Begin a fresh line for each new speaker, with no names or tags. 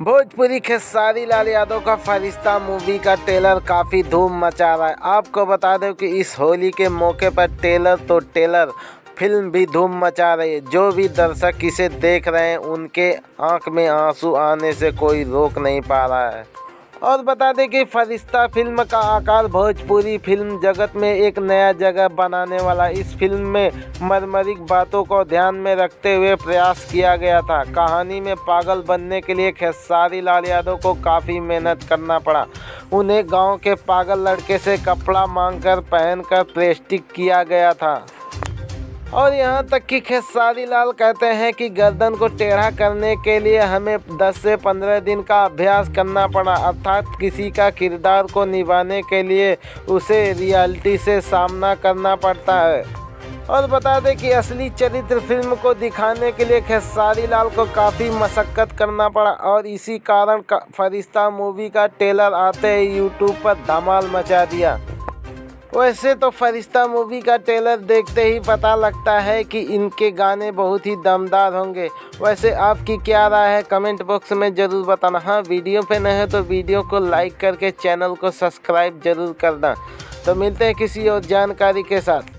भोजपुरी खेसारी लाल यादव का फरिश्ता मूवी का ट्रेलर काफ़ी धूम मचा रहा है। आपको बता दें कि इस होली के मौके पर ट्रेलर फिल्म भी धूम मचा रही है। जो भी दर्शक इसे देख रहे हैं उनके आंख में आंसू आने से कोई रोक नहीं पा रहा है। और बता दें कि फरिश्ता फिल्म का आकार भोजपुरी फिल्म जगत में एक नया जगह बनाने वाला। इस फिल्म में मर्मरिक बातों को ध्यान में रखते हुए प्रयास किया गया था। कहानी में पागल बनने के लिए खेसारी लाल यादव को काफ़ी मेहनत करना पड़ा। उन्हें गांव के पागल लड़के से कपड़ा मांगकर पहनकर प्रेस्टिक किया गया था। और यहाँ तक कि खेसारी लाल कहते हैं कि गर्दन को टेढ़ा करने के लिए हमें 10 से 15 दिन का अभ्यास करना पड़ा, अर्थात किसी का किरदार को निभाने के लिए उसे रियलिटी से सामना करना पड़ता है। और बता दें कि असली चरित्र फिल्म को दिखाने के लिए खेसारी लाल को काफ़ी मशक्क़त करना पड़ा और इसी कारण फरिश्ता मूवी का ट्रेलर आते ही यूट्यूब पर धमाल मचा दिया। वैसे तो फरिश्ता मूवी का ट्रेलर देखते ही पता लगता है कि इनके गाने बहुत ही दमदार होंगे। वैसे आपकी क्या राय है कमेंट बॉक्स में ज़रूर बताना। हाँ, वीडियो पे नए हो तो वीडियो को लाइक करके चैनल को सब्सक्राइब ज़रूर करना। तो मिलते हैं किसी और जानकारी के साथ।